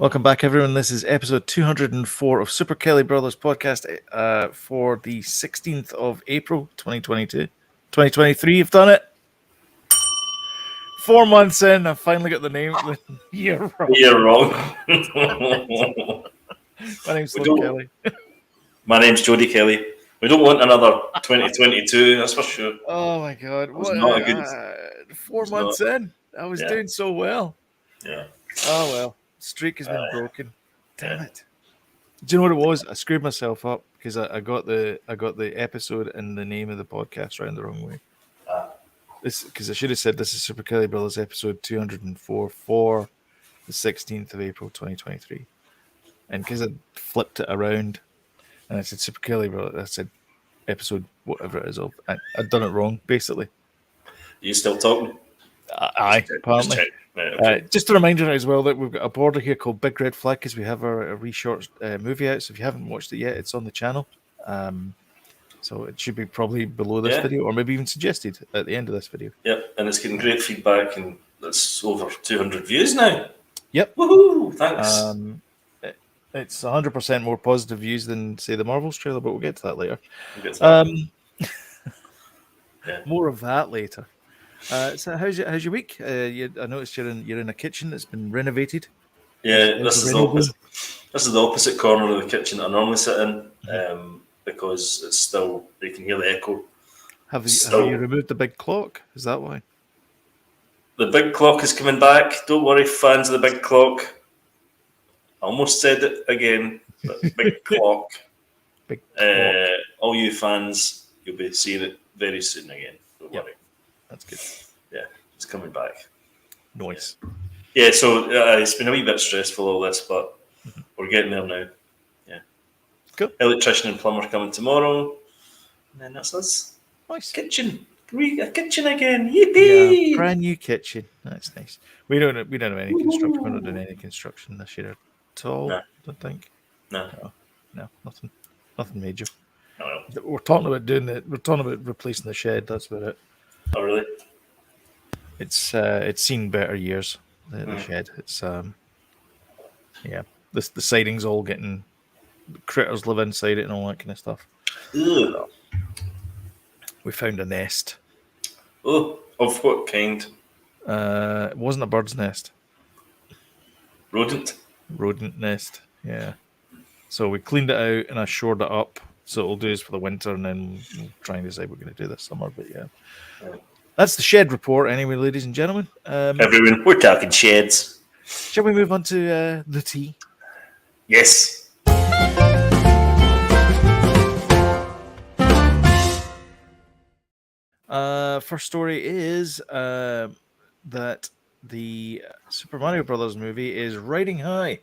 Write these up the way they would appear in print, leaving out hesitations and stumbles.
Welcome back, everyone. This is episode 204 of Super Kelly Brothers podcast for the 16th of April, 2022. 2023, you've done it. 4 months in, I've finally got the year wrong. You're wrong. My name's Sloan Kelly. My name's Jody Kelly. We don't want another 2022, that's for sure. Oh my God. What, not a good, 4 months in, I was doing so well. Yeah. Oh well, streak has been broken. Damn it. Do you know what it was? I screwed myself up because I got the episode and the name of the podcast round the wrong way. Because I should have said this is Super Kelly Brothers episode 204 for the 16th of April 2023. And because I flipped it around and I said Super Kelly Brothers, I said episode whatever it is of. I'd done it wrong, basically. Are you still talking? Aye, apparently. Right, okay. Just a reminder as well that we've got a border here called Big Red Flag because we have a re-short movie out. So if you haven't watched it yet, it's on the channel. So it should be probably below this video or maybe even suggested at the end of this video. Yep, and it's getting great feedback and it's over 200 views now. Yep. Woohoo! Thanks. It's 100% more positive views than, say, the Marvels trailer, but we'll get to that later. More of that later. So how's your week? I noticed you're in a kitchen that's been renovated. Yeah, this is the opposite corner of the kitchen that I normally sit in, because it's still, you can hear the echo. Have you removed the big clock? Is that why? The big clock is coming back. Don't worry, fans of the big clock. I almost said it again, but big clock. Big clock. All you fans, you'll be seeing it very soon again. Don't worry. That's good. Yeah, it's coming back. Nice. Yeah, so it's been a wee bit stressful, all this, but we're getting there now. Yeah. Cool. Electrician and plumber coming tomorrow. And then that's us. Nice. Kitchen. A kitchen again. Yippee! Yeah, brand new kitchen. That's nice. We don't have any construction. We're not doing any construction this year at all. No. I don't think. No, nothing major. No. We're talking about replacing the shed. That's about it. Oh, really? It's seen better years. The shed. It's the siding's all getting critters live inside it and all that kind of stuff. Ugh. We found a nest. Oh, of what kind? It wasn't a bird's nest. Rodent nest. Yeah. So we cleaned it out and I shored it up. So it'll do this for the winter, and then we'll try and decide what we're going to do this summer. But yeah, that's the shed report. Anyway, ladies and gentlemen, everyone, we're talking sheds. Shall we move on to the tea? Yes. First story is that the Super Mario Brothers movie is riding high.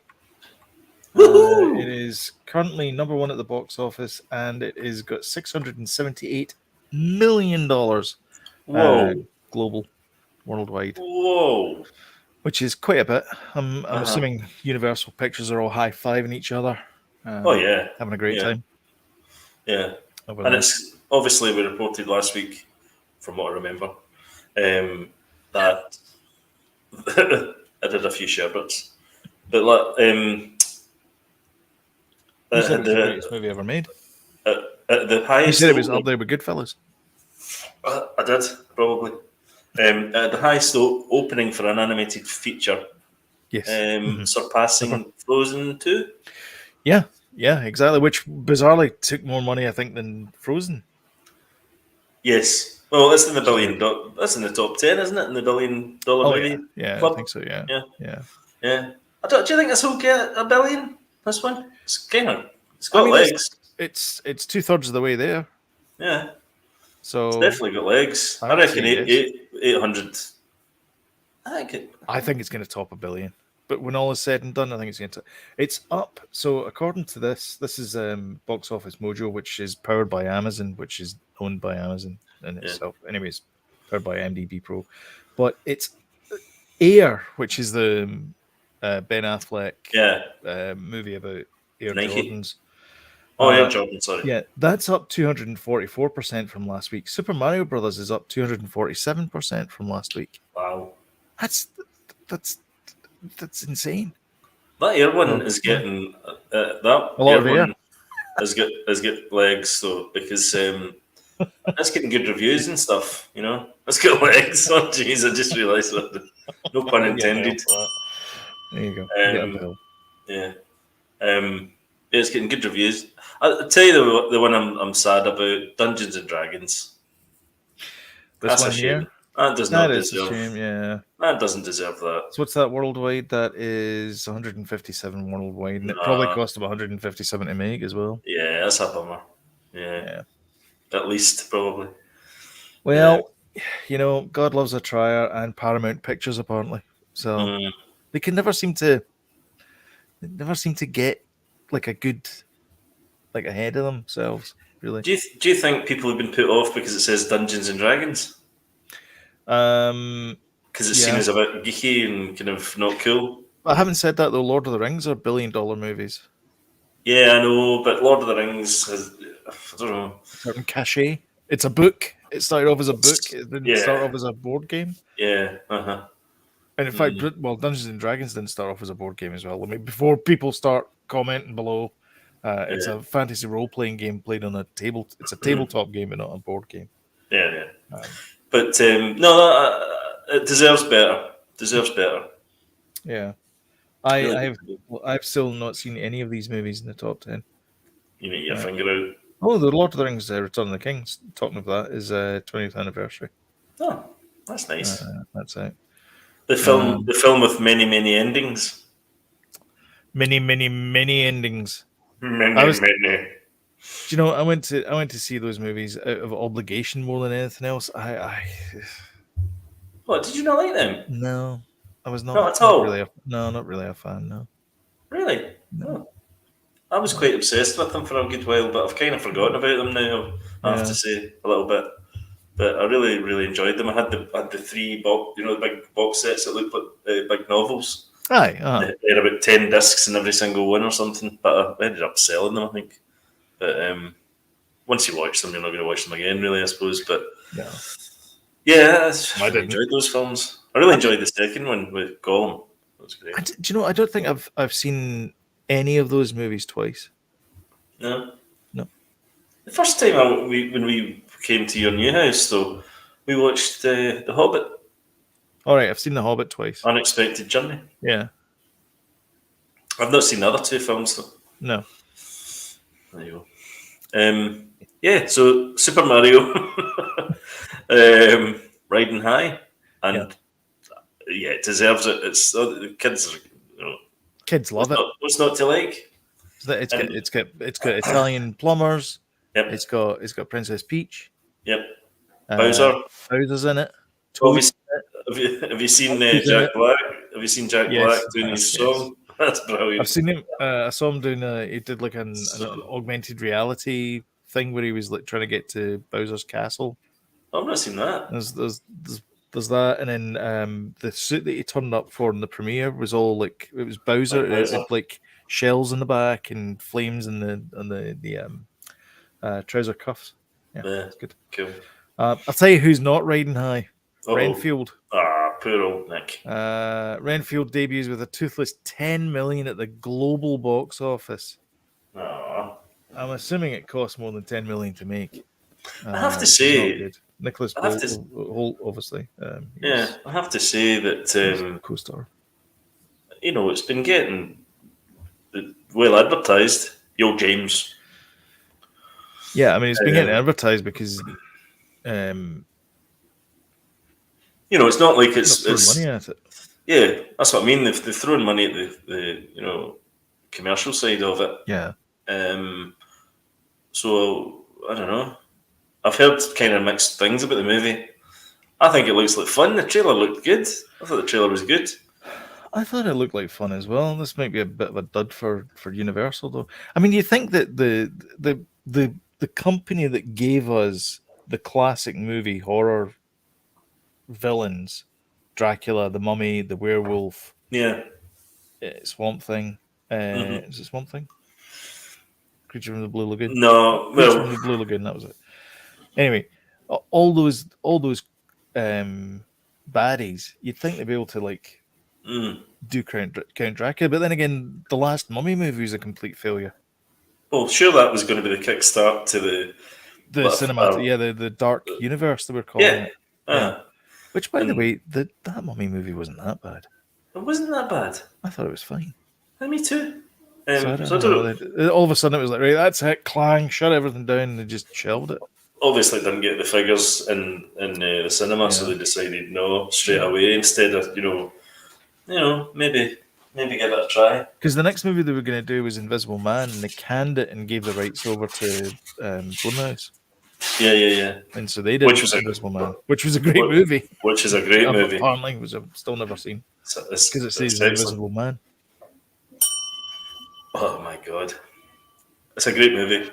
It is currently number one at the box office, and it has got $678 million. Whoa! Global, worldwide. Whoa! Which is quite a bit. I'm assuming Universal Pictures are all high-fiving each other. Having a great time. Yeah, and it's obviously we reported last week, from what I remember, that I did a few sherbets, but you said it was the greatest movie ever made. The highest. You said it was up there with Goodfellas. I did, probably. The highest opening for an animated feature. Yes. Surpassing Frozen 2. Yeah, exactly. Which bizarrely took more money, I think, than Frozen. Yes. Well, that's in the billion. That's in the top 10, isn't it? In the $1 billion movie. Yeah, club? I think so. Yeah. Do you think this will get $1 billion? This one? It's got legs. It's 2/3 of the way there. Yeah. So it's definitely got legs. I reckon 800. I think it's going to top $1 billion. But when all is said and done, I think it's going to. It's up. So according to this is Box Office Mojo, which is powered by Amazon, which is owned by Amazon in itself. Anyways, powered by MDB Pro. But it's Air, which is the Ben Affleck movie about Air Nike. Jordans. Air Jordan, sorry. Yeah, that's up 244% from last week. Super Mario Brothers is up 247% from last week. Wow. That's insane. That air one So, is yeah. getting that A lot air of air. one has got legs though, because it's getting good reviews and stuff. You know, it's got legs. Oh jeez, I just realised that. No pun You get a bill intended. for that. There you go. You get a bill. Yeah. Yeah, it's getting good reviews. I'll tell you the one I'm sad about: Dungeons and Dragons. This That's a one shame. here, That does that not is a deserve. shame. Yeah. That doesn't deserve that. So what's that worldwide? That is 157 worldwide, and it probably Nah. cost them 157 to make as well. Yeah, that's a bummer. Yeah, Yeah. at least probably. Well, God loves a trier, and Paramount Pictures apparently. So Mm. they never seem to get like a good, like ahead of themselves. Really. Do you think people have been put off because it says Dungeons and Dragons? Um. Because it's seen Yeah. as a bit geeky and kind of not cool? I haven't said that though. Lord of the Rings are billion-dollar movies. Yeah, I know, but Lord of the Rings has, I don't know. Certain cachet. It's a book. It started off as a book. It didn't start Yeah, off as a board game. yeah, uh-huh. And in fact, Dungeons and Dragons didn't start off as a board game as well. I mean, before people start commenting below, it's Yeah, a fantasy role-playing game played on a table. It's a tabletop game, but not a board game. yeah. Um, But no, it deserves better. Deserves better. yeah, Really good. I've still not seen any of these movies in the top 10. You need your Uh, finger out. oh, the Lord of the Rings: Return of the King. Talking of that is 20th anniversary. Oh, that's nice. That's it. The film with many endings. Many endings. Many. I went to see those movies out of obligation more than anything else. What, did you not like them? No, I was Not not at all. really not really a fan. No, Really? no, Oh. I was no. quite obsessed with them for a good while, but I've kind of forgotten about them now. I have to Yeah, say a little bit, but I really enjoyed them. I had the three box, the big box sets that looked like big novels. aye, They had about 10 discs in every single one or something, but I ended up selling them, I think. But once you watch them, you're not going to watch them again, really, I suppose. But no, yeah, I I really didn't. enjoyed those films. I really enjoyed the second one with Gollum. That was great. Do you know? I don't think I've seen any of those movies twice. No, No. the first time when we came to your new house, though, we watched The Hobbit: All right, I've seen The Hobbit twice. Unexpected Journey. Yeah, I've not seen the other two films though. no. There you go. Yeah, so Super Mario, riding high, and yeah, it deserves it. It's the kids, Kids love it. what's not to like? And It's got Italian plumbers. yep, It's got Princess Peach. yep. Uh, Bowser. Bowser's in it. Well, Toad. have you seen Who's in Jack it? Black? Have you seen Jack Black Yes, doing his yes. song? That's I've brilliant. seen him. I saw him doing. He did like an So, augmented reality thing where he was like trying to get to Bowser's castle. I've not seen that. There's that, and then the suit that he turned up for in the premiere was all like it was Bowser. Like It Bowser. had like shells in the back and flames in the trouser cuffs. Yeah, Yeah, it's good. cool. I'll tell you who's not riding high. Oh, Renfield. poor old Nick. Renfield debuts with a toothless 10 million at the global box office. Aw. I'm assuming it costs more than 10 million to make. I have to Which is say, not good. Nicholas I have to, Holt, obviously. yeah, I have to say that Co-star. it's been getting well advertised. Yo, James. Yeah, I mean, it's been getting advertised because it's not like it's money at it. Yeah, that's what I mean. They've thrown money at the commercial side of it. Yeah. So I don't know. I've heard kind of mixed things about the movie. I think it looks like fun. The trailer looked good. I thought the trailer was good. I thought it looked like fun as well. This might be a bit of a dud for Universal, though. I mean, you think that the company that gave us the classic movie horror villains, Dracula, the Mummy, the Werewolf, Yeah. Swamp Thing, is it Swamp Thing? Creature from the Blue Lagoon. No, Creature from the Blue Lagoon. That was it. Anyway, all those baddies, you'd think they'd be able to like do Count Dracula. But then again, the last Mummy movie was a complete failure. Well, sure, that was going to be the kickstart to The cinematic, the dark universe they were calling it. Yeah. Which, by the way, that Mummy movie wasn't that bad. It wasn't that bad. I thought it was fine. Me too. So I don't know. All of a sudden, it was like, right, that's it, clang, shut everything down, and they just shelved it. Obviously, didn't get the figures in the cinema, so they decided no straight away instead of maybe give it a try. Because the next movie they were going to do was Invisible Man, and they canned it and gave the rights over to Blumhouse. Yeah. And so they did Invisible Man, which was a great movie. Which is a great movie. Apparently, which I've still never seen. Because it says Invisible Man. Oh my god. It's a great movie.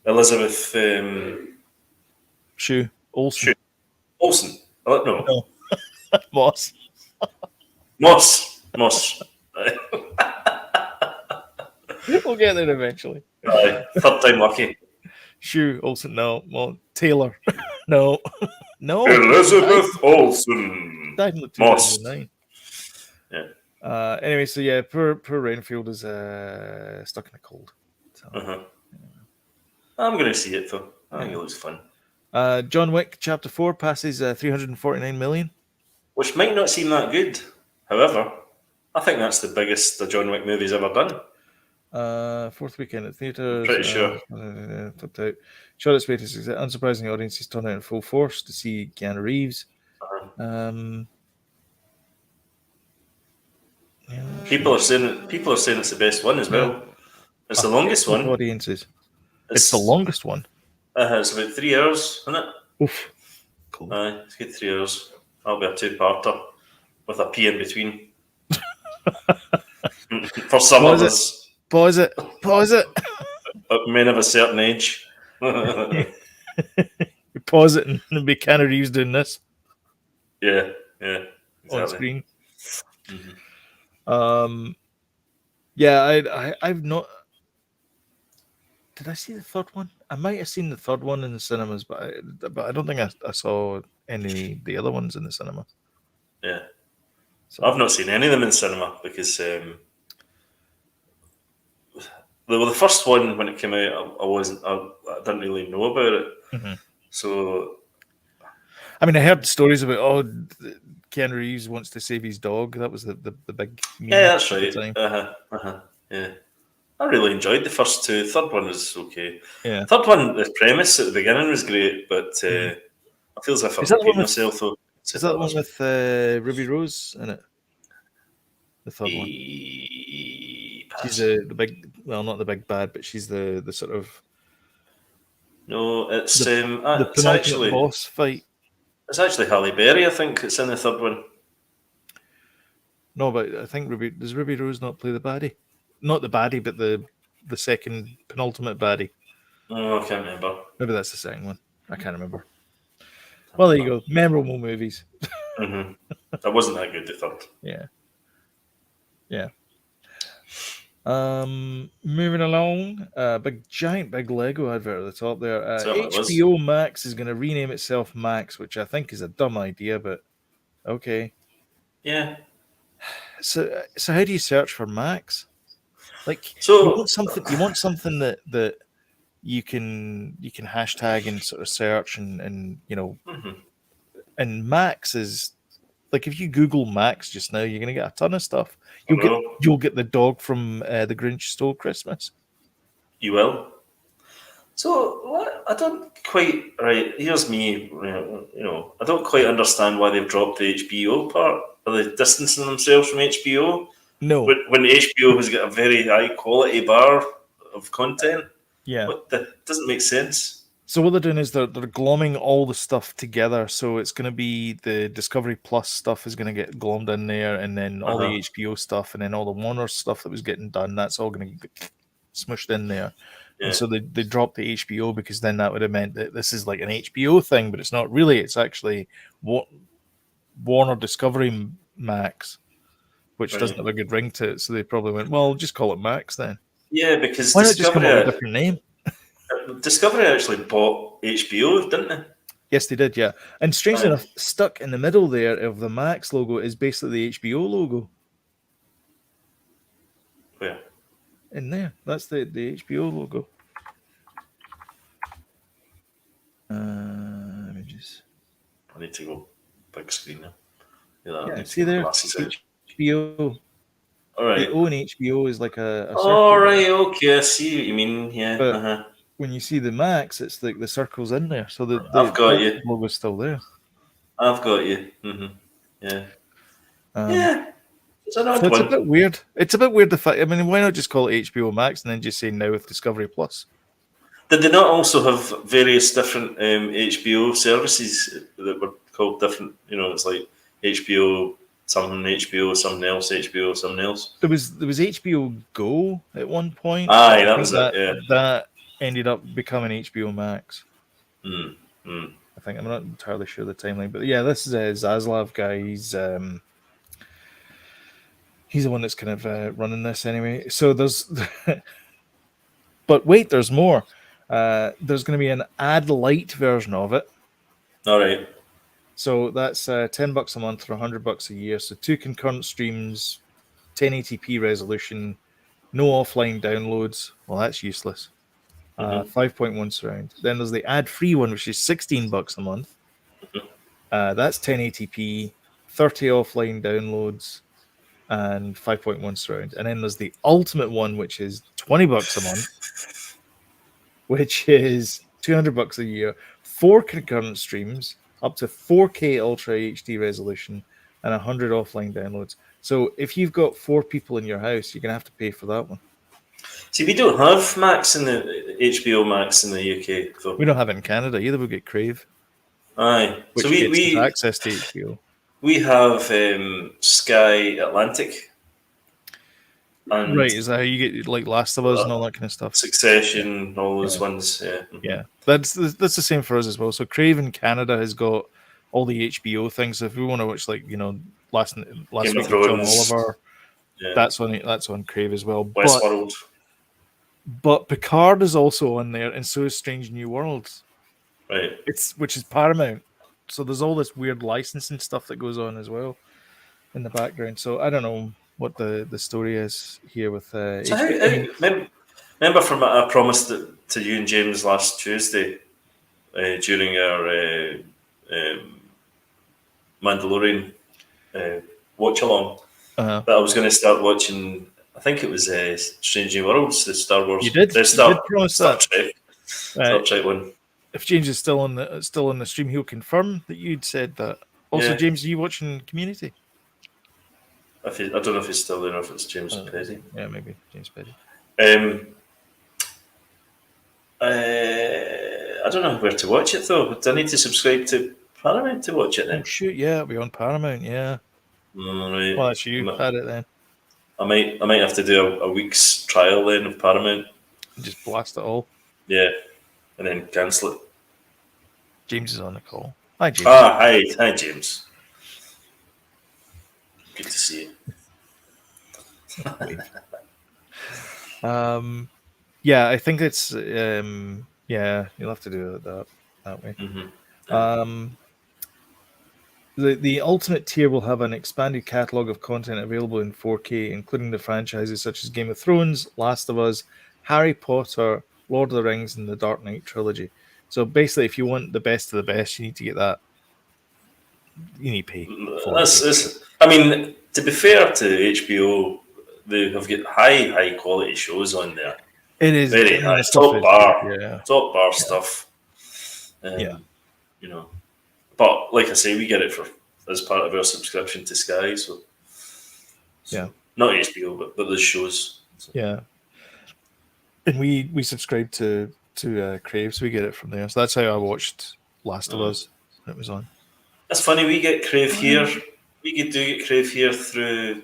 Elizabeth Olsen. Olsen. No. Moss. We'll get there eventually. Third time lucky. Olsen. No. Well, Taylor. No. Elizabeth Olsen. Died in 2009. Yeah. Anyway, so yeah, poor Renfield is stuck in the cold. So, I'm going to see it though. I think it looks fun. John Wick Chapter 4 passes 349 million. Which might not seem that good. However, I think that's the biggest the John Wick movie's ever done. Fourth weekend at theatres. Pretty sure. Topped out. Shot its way to success. Unsurprisingly, audiences turned out in full force to see Keanu Reeves. People are saying it's the best one as well. It's the longest one. Audiences. It's the longest one. It's about 3 hours, isn't it? Oof. Cool. It's good 3 hours. That'll be a two-parter with a pee in between. For some of us. Pause it. Men of a certain age. You pause it and it'll be Keanu Reeves doing this. Yeah. Exactly. On screen. Yeah, I've not. Did I see the third one? I might have seen the third one in the cinemas, but I don't think I saw any of the other ones in the cinema. Yeah, so I've not seen any of them in the cinema because the first one when it came out, I didn't really know about it. So, I mean, I heard stories about Keanu Reeves wants to save his dog. That was the big. Yeah, that's right. Yeah. I really enjoyed the first two. Third one was okay. Yeah. Third one, the premise at the beginning was great, but I feel as if I'm repeating myself though. Is that the one with Ruby Rose in it? The third one. She's the big, well, not the big bad, but she's the sort of. No, it's the actually boss fight. It's actually Halle Berry, I think. It's in the third one. No, but I think does Ruby Rose not play the baddie? Not the baddie, but the second penultimate baddie. Oh, I can't remember. Maybe that's the second one. I can't remember. Well, there you go. Memorable movies. That wasn't that good, the third. Yeah. Moving along. Big Lego advert at the top there. HBO Max is going to rename itself Max, which I think is a dumb idea, but okay. Yeah. So how do you search for Max? Like, so you want something that you can hashtag and sort of search and and Max is like, if you Google Max just now, you're gonna get a ton of stuff. You'll get the dog from The Grinch Stole Christmas. You will. So what? I don't quite. Right, here's me. I don't quite understand why they've dropped the HBO part. Are they distancing themselves from HBO? No. When HBO has got a very high quality bar of content. Yeah. Doesn't make sense. So what they're doing is they're glomming all the stuff together. So it's going to be the Discovery Plus stuff is going to get glommed in there, and then all the HBO stuff, and then all the Warner stuff that was getting done, that's all going to get smushed in there. Yeah. And so they dropped the HBO because then that would have meant that this is like an HBO thing, but it's not really. It's actually Warner Discovery Max, which doesn't have a good ring to it. So they probably went, well, just call it Max then. Yeah, because why not just come up with a different name? Discovery actually bought HBO, didn't they? Yes, they did, yeah. And strangely enough, stuck in the middle there of the Max logo is basically the HBO logo. Where? In there. That's the HBO logo. Images. I need to go big screen now. Yeah, I need to See get my there? glasses out. HBO. All right. The O in HBO is like a circle. All right. Okay. I see what you mean. Yeah. But when you see the Max, it's like the circle's in there. So I've got you. logo's still there. I've got you. Yeah. Yeah. It's an odd So it's one. a bit weird. It's a bit weird the fact. I mean, why not just call it HBO Max and then just say now with Discovery Plus? Did they not also have various different HBO services that were called different? You know, it's like HBO something, HBO something else, HBO something else. There was HBO Go at one point. Aye, I that think was it. Yeah. that ended up becoming HBO Max. Mm. I think I'm not entirely sure the timeline, but yeah, this is a Zaslav guy. He's the one that's kind of running this anyway. So there's, but wait, there's more. There's going to be an ad light version of it. All right. So that's $10 a month or $100 a year. So 2 concurrent streams, 1080p resolution, no offline downloads. Well, that's useless. 5.1 surround. Then there's the ad-free one, which is $16 a month. That's 1080p, 30 offline downloads, and 5.1 surround. And then there's the ultimate one, which is $20 a month, which is $200 a year, 4 concurrent streams, up to 4K Ultra HD resolution, and 100 offline downloads. So if you've got 4 people in your house, you're gonna have to pay for that one. See, we don't have Max in the HBO Max in the UK, though. We don't have it in Canada either. We get Crave. Aye, which so gets we access to HBO. We have Sky Atlantic. And right, is that how you get like Last of Us and all that kind of stuff? Succession, all those ones. Yeah, yeah. That's the same for us as well. So Crave in Canada has got all the HBO things. So if we want to watch, like, you know, last Game week John Oliver, that's on Crave as well. Westworld. But Picard is also on there, and so is Strange New Worlds. Right. Which is Paramount. So there's all this weird licensing stuff that goes on as well in the background. So I don't know what the story is here with remember from I promised it to you and James last Tuesday during our Mandalorian watch along that I was going to start watching. I think it was Strange New Worlds, the Star Wars. You did promise Star that. Star Trek one. If James is still on the stream, he'll confirm that you'd said that. Also, James, are you watching Community? I don't know if he's still there or if it's James Petty. Yeah, maybe James Petty. I don't know where to watch it though. Do I need to subscribe to Paramount to watch it then? Oh shoot, yeah, it'll be on Paramount, yeah. Right. Well, that's you had it then. I might have to do a week's trial then of Paramount. Just blast it all. Yeah, and then cancel it. James is on the call. Hi, James. Hi, James. Good to see you. Yeah, I think it's yeah, you'll have to do it that way. Mm-hmm. The ultimate tier will have an expanded catalog of content available in 4K, including the franchises such as Game of Thrones, Last of Us, Harry Potter, Lord of the Rings, and the Dark Knight trilogy. So basically, if you want the best of the best, you need to get that. You need to pay. I mean, to be fair to HBO, they have got high quality shows on there. It is very high, top bar stuff. You know, but like I say, we get it as part of our subscription to Sky. So yeah, not HBO, but there's shows. So. Yeah, and we subscribe to Crave, so we get it from there. So that's how I watched Last of Us. It was on. That's funny. We get Crave here. We do get Crave here through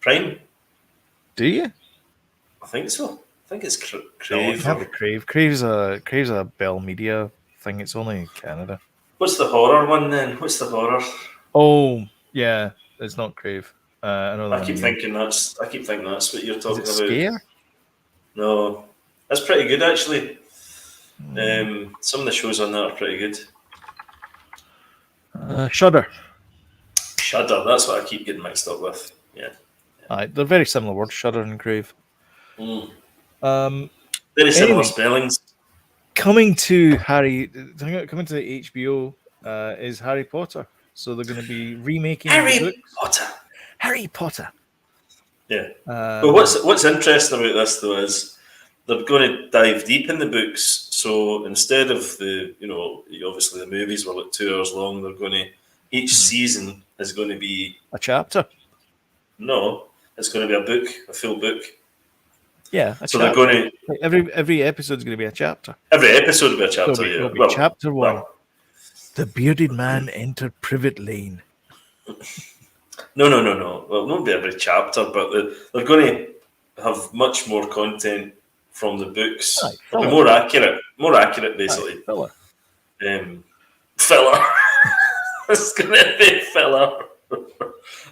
Prime. Do you? I think so. I think it's Crave. No, have a Crave. Crave's a Bell Media thing. It's only in Canada. What's the horror one then? What's the horror? Oh yeah, it's not Crave. I keep thinking that's what you're talking about. Scare? No, that's pretty good actually. Some of the shows on that are pretty good. Shudder. Shudder. That's what I keep getting mixed up with. Yeah. They're very similar words, Shudder and Crave. Very similar Anyway, spellings. coming to the HBO is Harry Potter. So they're going to be remaking the books. Harry Potter. Yeah. But what's interesting about this though is they're going to dive deep in the books. So instead of obviously the movies were like 2 hours long, they're going to each season is going to be a chapter. No, it's going to be a book, a full book. Yeah, so chapter. They're going to every episode is going to be a chapter. Every episode will be a chapter. It'll be chapter 1. The bearded man entered Privet Lane. No. Well, not be every chapter, but they're going to have much more content from the books. It'll be more accurate, basically. Filler. Filler. It's going to be filler.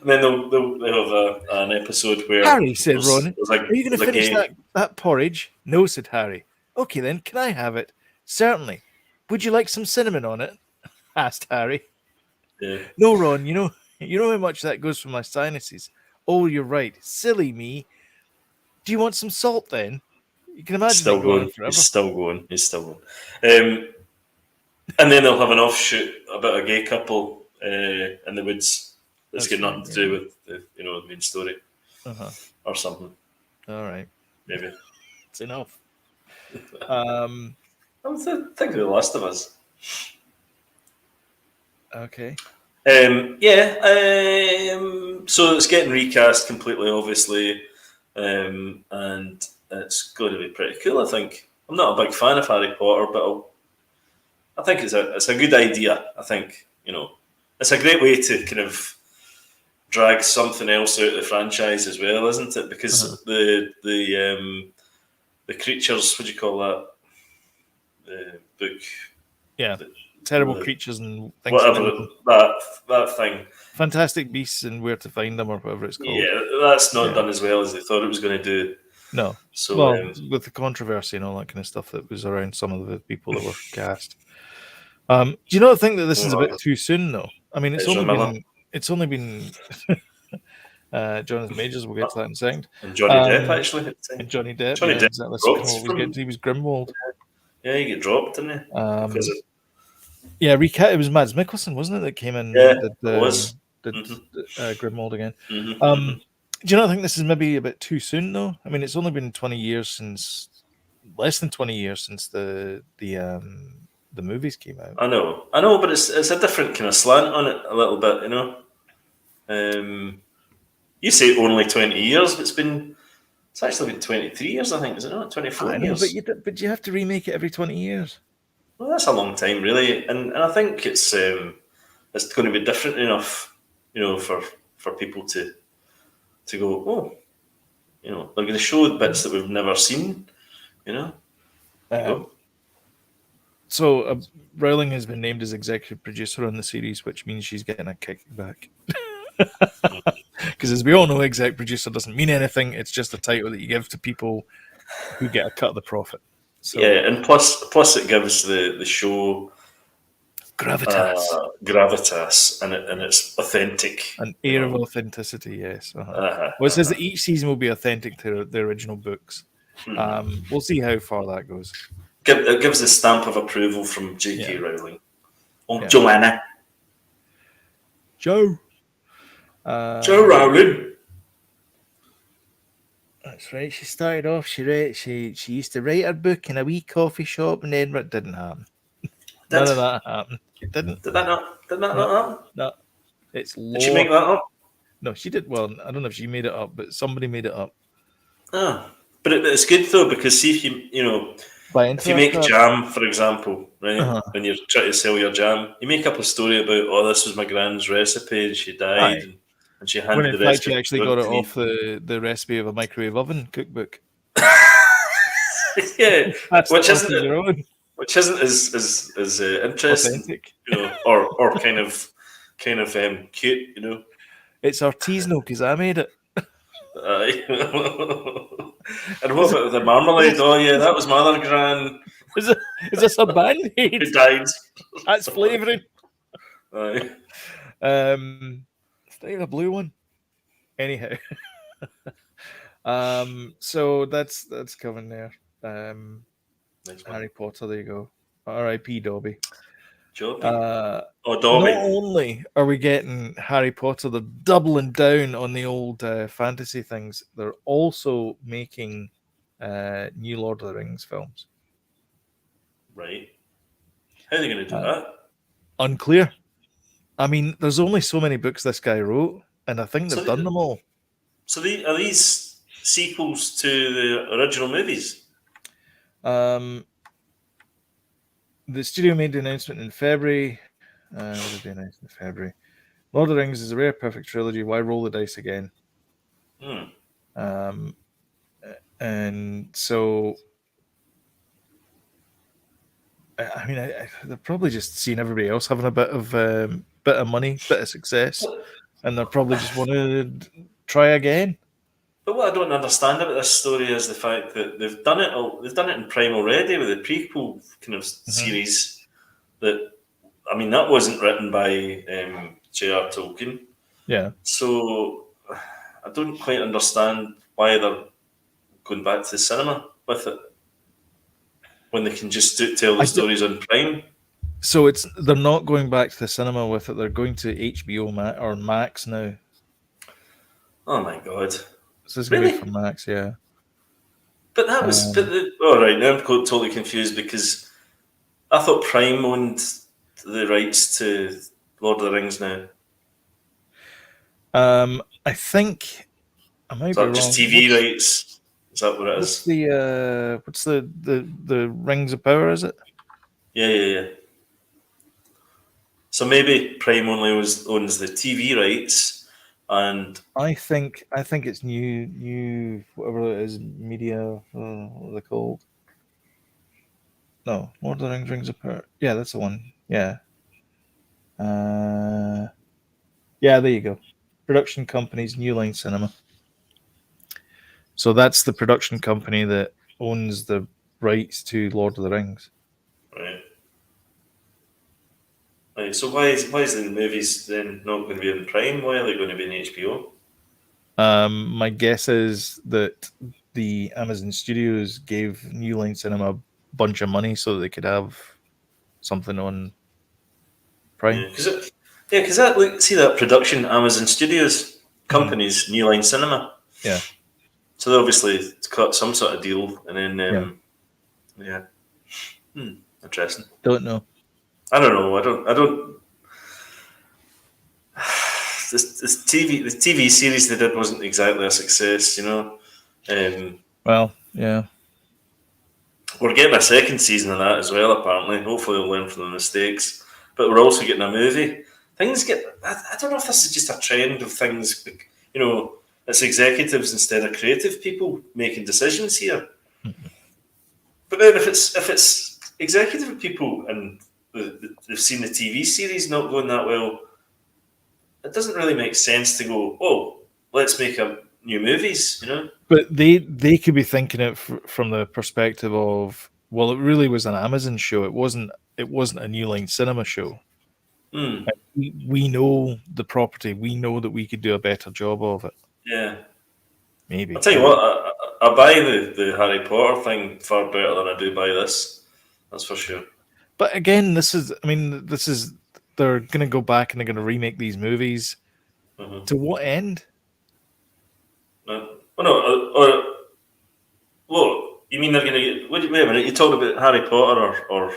And then they'll have an episode where Harry said, "Ron, are you going to finish that porridge?" "No," said Harry. "Okay, then, can I have it?" "Certainly. Would you like some cinnamon on it?" asked Harry. Yeah. "No, Ron. You know how much that goes for my sinuses." "Oh, you're right. Silly me. Do you want some salt then?" You can imagine still going forever. He's still going. And then they'll have an offshoot about a gay couple in the woods. That's got nothing to do with the main story or something. All right, maybe it's enough. I'm thinking of The Last of Us. Okay. So it's getting recast completely, obviously, and it's going to be pretty cool. I think I'm not a big fan of Harry Potter, but I think it's a good idea. I think it's a great way to kind of drag something else out of the franchise as well, isn't it? Because the creatures, what do you call that? The book. Yeah. Terrible creatures and things. Whatever that thing. Fantastic Beasts and Where to Find Them or whatever it's called. Yeah, that's not done as well as they thought it was going to do. No. So with the controversy and all that kind of stuff that was around some of the people that were cast. Do you not think that this is a bit too soon though? I mean, it's only been Jonathan Majors, we'll get to that in a second. And Johnny Depp, actually. And Johnny Depp. Exactly. He was Grimwald. Yeah, he got dropped, didn't he? It was Mads Mikkelsen, wasn't it, that came in and did Grimwald again. Do you not think this is maybe a bit too soon, though? I mean, it's only been less than 20 years since the movies came out. I know, but it's a different kind of slant on it a little bit, You say only 20 years, but it's actually been 23 years, I think, is it not? 24 years. But you have to remake it every 20 years. Well, that's a long time, really, and I think it's going to be different enough, for people to go, they're going to show the bits that we've never seen, So Rowling has been named as executive producer on the series, which means she's getting a kickback. Because as we all know, exec producer doesn't mean anything. It's just a title that you give to people who get a cut of the profit. So, yeah, and plus it gives the show gravitas, and it's authentic, an air of authenticity. Yes. Well, it says that each season will be authentic to the original books. We'll see how far that goes. It gives the stamp of approval from J.K. Rowling. Joanna. Joe Rowling. That's right. She started off. She used to write her book in a wee coffee shop, and then it didn't happen. None of that happened. It didn't. Did that not happen? No. It's Did she make that up? No, she did. Well, I don't know if she made it up, but somebody made it up. But it's good though, because see if if you make jam, for example, right, when you're trying to sell your jam, you make up a story about, this was my grand's recipe, and she died. And she handed the recipe. She actually got it off the recipe of a microwave oven cookbook. Yeah, which isn't as interesting, authentic. or kind of cute, It's artisanal because I made it. And what about the marmalade? Oh yeah, that was my other gran. Is this a Band-Aid? Who died? That's flavouring. Aye. Is that a blue one? Anyhow, so that's coming there. Um, Next one. Harry Potter. There you go. R.I.P. Dobby. Joby. Uh, Oh, Not Dobby. only are we getting Harry Potter, they're doubling down on the old fantasy things. They're also making new Lord of the Rings films. Right. How are they going to do Uh, that? Unclear. I mean, there's only so many books this guy wrote, and I think So, they've done them all. are these sequels to the original movies? Um, the studio made the announcement in February. What did they announce in February? Lord of the Rings is a rare, perfect trilogy. Why roll the dice again? Hmm. Um, and so I mean, they're probably just seeing everybody else having a bit of money, bit of success, But, and they're probably just want to try again. what I don't understand about this story is the fact that they've done it. They've done it in Prime already with the prequel kind of Hmm. series. That I mean, that wasn't written by J.R. Tolkien. Yeah, So I don't quite understand why they're going back to the cinema with it when they can just tell the I d- stories on Prime. so it's they're not going back to the cinema with it. They're going to HBO or Max now. Oh my god! So this is going to be for Really? Max, yeah. But that was. Um, All right, now I'm totally confused because I thought Prime owned the rights to Lord of the Rings now. I think I might Is be that just wrong. TV rights? Is that what it is? What's the Rings of Power? Is it? Yeah, yeah, yeah. So maybe Prime only owns the TV rights, and I think it's new whatever it is media. What are they called? No, Lord of the Rings, Rings of Power. Yeah, that's the one. Yeah. Uh, yeah, there you go. Production companies, New Line Cinema. So that's the production company that owns the rights to Lord of the Rings. right. Right. So why is the movies then not going to be on Prime? Why are they going to be in HBO? My guess is that the Amazon Studios gave New Line Cinema a bunch of money so that they could have something on Prime. Yeah, because that see that production Amazon Studios Hmm. companies New Line Cinema. Yeah, So they obviously cut some sort of deal, and then yeah. yeah, interesting. Don't know. I don't know. I don't. This TV series they did wasn't exactly a success, you know. Um, Well, yeah. we're getting a second season of that as well. Apparently, hopefully we'll learn from the mistakes. But we're also getting a movie. Things get. I don't know if this is just a trend of things. You know, it's executives instead of creative people making decisions here. But then if it's executive people and they've seen the TV series not going that well, it doesn't really make sense to go. Oh, let's make a new movies. You know. But they could be thinking it from the perspective of, well, it really was an Amazon show. It wasn't a New Line Cinema show. Hmm. We know the property. We know that we could do a better job of it. Yeah. I'll Maybe, tell you right? what, I buy the Harry Potter thing far better than I do buy this. That's for sure. But again, this is. I mean, this is. They're going to go back and they're going to remake these movies. Mm-hmm. To what end? No, oh no, what? You mean they're going to get? Wait a minute, you talking about Harry Potter or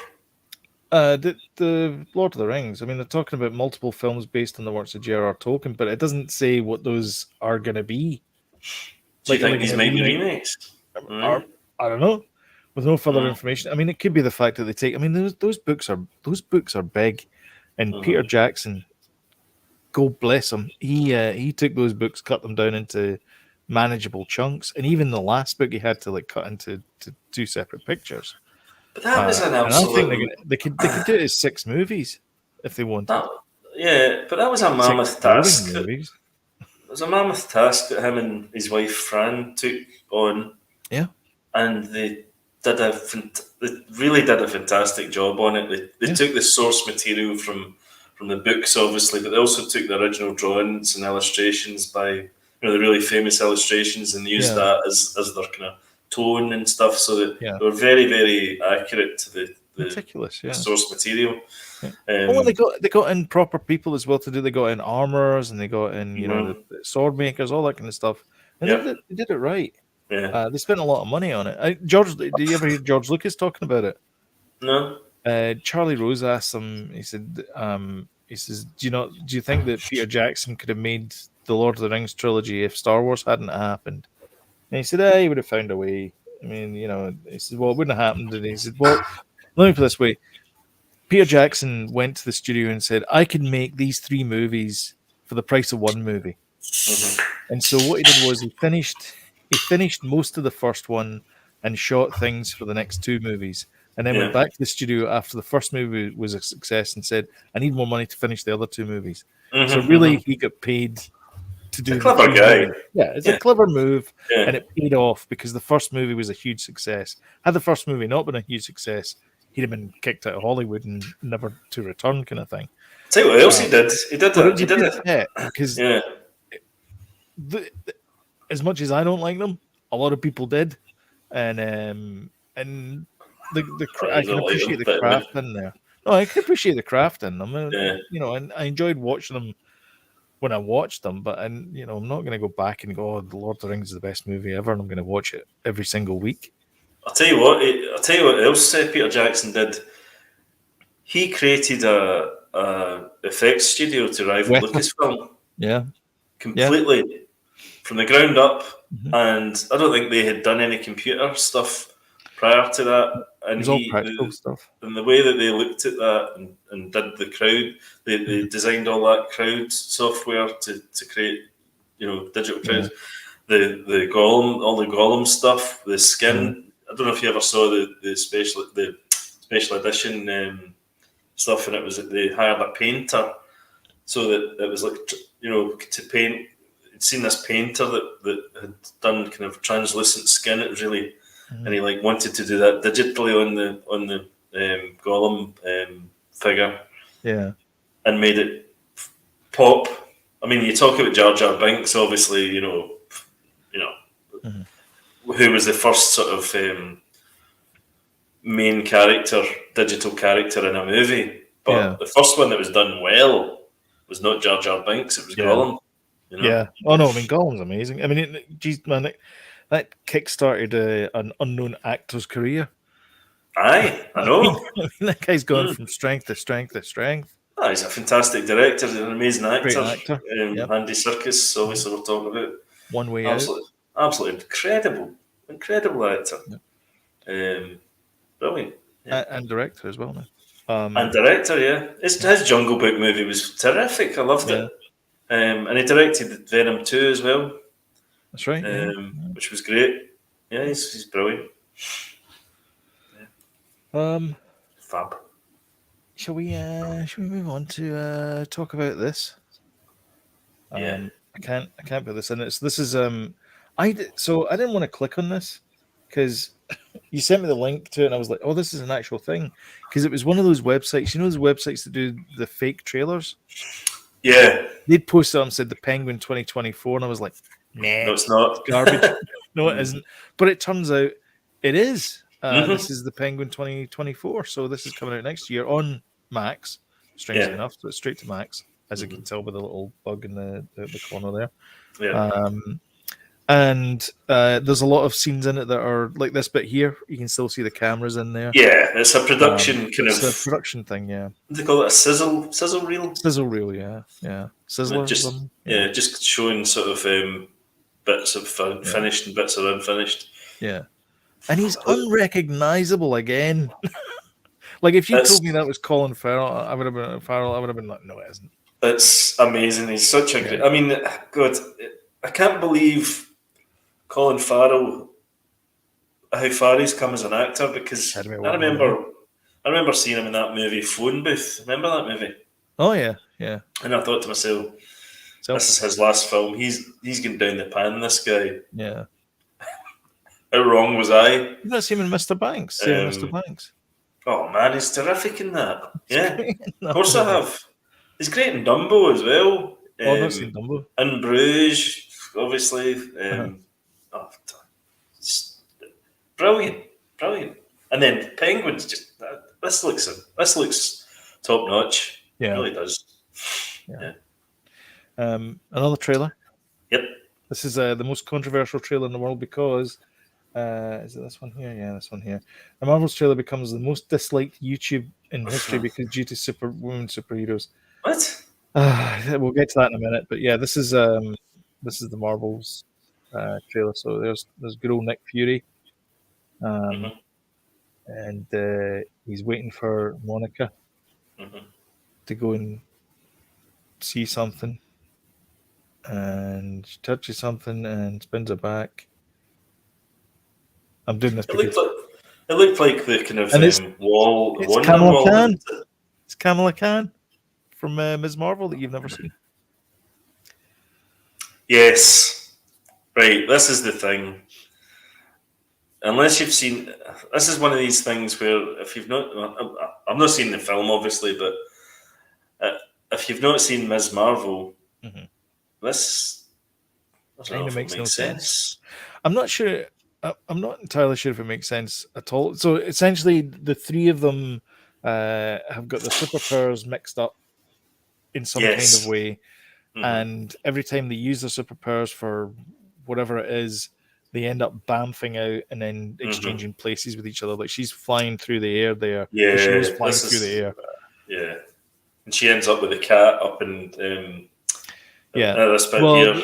The Lord of the Rings. I mean, they're talking about multiple films based on the works of J.R.R. Tolkien, but it doesn't say what those are going to be. do you Like, are they think going these to might be remake? remakes? Or Right? I don't know. With no further Mm-hmm. information. I mean, it could be the fact that they take. I mean, those books are big, and Peter Mm-hmm. Jackson, God bless him, he took those books, cut them down into manageable chunks, and even the last book he had to like cut into two separate pictures. But that was an And I think absolute they could do it as 6 movies if they that wanted, yeah, but that was a six mammoth glowing task. It movies. was a mammoth task that him and his wife Fran took on, Yeah, and they really did a fantastic job on it. They yeah, took the source material from the books, obviously, but they also took the original drawings and illustrations by the really famous illustrations and used that as their kind of tone and stuff. So that they were very, very accurate to the meticulous, source material. Well, they got in proper people as well to do. They got in armorers and they got in the sword makers, all that kind of stuff, and they did it right. Yeah. They spent a lot of money on it. George, did you ever hear George Lucas talking about it? No. Charlie Rose asked him. He said, do you think that Peter Jackson could have made the Lord of the Rings trilogy if Star Wars hadn't happened?" And he said, he would have found a way. I mean, he said, well, it wouldn't have happened. And he said, well, let me put it this way. Peter Jackson went to the studio and said, I can make these 3 movies for the price of 1 movie. Mm-hmm. And so what he did was he finished most of the first one and shot things for the next 2 movies. And then went back to the studio after the first movie was a success and said, I need more money to finish the other 2 movies. Mm-hmm, so really, he got paid to do a clever guy. Movies. Yeah, it's a clever move, and it paid off because the first movie was a huge success. Had the first movie not been a huge success, he'd have been kicked out of Hollywood and never to return, kind of thing. Tell you what else he did. He did it. Yeah, because as much as I don't like them, a lot of people did, and I can appreciate the craft in there. No, I can appreciate the craft in them. And I enjoyed watching them when I watched them, but I'm not going to go back and go, The Lord of the Rings is the best movie ever, and I'm going to watch it every single week. I'll tell you what else Peter Jackson did. He created a effects studio to rival Lucasfilm. Yeah. Completely from the ground up. Mm-hmm. And I don't think they had done any computer stuff prior to that. And it was all practical stuff. And the way that they looked at that and did the crowd, they designed all that crowd software to create, digital crowds. The Gollum, all the Gollum stuff, the skin. Mm-hmm. I don't know if you ever saw the special edition stuff, and it was that they hired a painter, so that it was like to paint. I'd seen this painter that had done kind of translucent skin. It was really, and he wanted to do that digitally on the Gollum figure, and made it pop. I mean, you talk about Jar Jar Binks, obviously, Mm-hmm. Who was the first sort of main character, digital character in a movie. But the first one that was done well was not Jar Jar Binks, it was Gollum. Yeah. Oh, no, I mean, Gollum's amazing. I mean, geez, man, that kickstarted an unknown actor's career. Aye, I know. I mean, that guy's gone from strength to strength to strength. Oh, he's a fantastic director. He's an amazing actor. Great actor. Andy Serkis, obviously, we're talking about. One Way Out. Absolutely incredible actor. Brilliant. Yeah. And director as well now. And director, his Jungle Book movie was terrific. I loved it. And he directed Venom 2 as well. That's right. Which was great. Yeah, he's brilliant. Fab. Shall we move on to talk about this? I can't put this in. This is I didn't want to click on this because you sent me the link to it and I was like, oh, this is an actual thing, because it was one of those websites, those websites that do the fake trailers. Yeah, they'd post it and said the Penguin 2024, and I was like, nah, no, it's not. It's garbage. No, it isn't. But it turns out it is. This is the Penguin 2024, so this is coming out next year on Max. Strangely enough, so it's straight to Max, as you can tell by the little bug in the corner there. Yeah. And there's a lot of scenes in it that are like this bit here. You can still see the cameras in there. Yeah, it's a production It's a production thing, yeah. What do they call it? A sizzle reel? Sizzle reel, yeah. Sizzler. Just showing sort of bits of finished and bits of unfinished. Yeah. And he's unrecognizable again. Like, if you told me that was Colin Farrell, I would have been like, no, it isn't. It's amazing. He's such a great... I mean, God, I can't believe Colin Farrell, how far he's come as an actor, because I remember seeing him in that movie Phone Booth. Remember that movie? Oh yeah. And I thought to myself, this is his last film. He's getting down the pan, this guy. Yeah. How wrong was I? You've not seen him in Mr. Banks. Mr. Banks. Oh man, he's terrific in that. Yeah. Of course I have. He's great in Dumbo as well. Oh, I've not seen Dumbo. In Bruges, obviously. Oh, just brilliant, brilliant. And then Penguins, just this looks top notch. Yeah. Really does. Yeah. Another trailer. Yep. This is the most controversial trailer in the world because is it this one here? Yeah, this one here. The Marvel's trailer becomes the most disliked YouTube in history because due to women superheroes. What? We'll get to that in a minute, but yeah, this is the Marvel's trailer. So there's good old Nick Fury, and he's waiting for Monica to go and see something, and she touches something and spins it back. I'm doing this because it looked like the kind of wall. It's Kamala Khan. It's Kamala Khan from Ms. Marvel that you've never seen. Yes, right. This is the thing. Unless you've seen, this is one of these things where if you've not, I've not seen the film obviously, but if you've not seen Ms. Marvel, this kind of makes no sense. I'm not sure. I'm not entirely sure if it makes sense at all. So essentially, the three of them have got their superpowers mixed up in some kind of way, and every time they use their superpowers for whatever it is, they end up bamfing out and then exchanging places with each other. Like she's flying through the air there. Yeah, she was flying through the air. Yeah, and she ends up with a cat up in. Yeah. Well,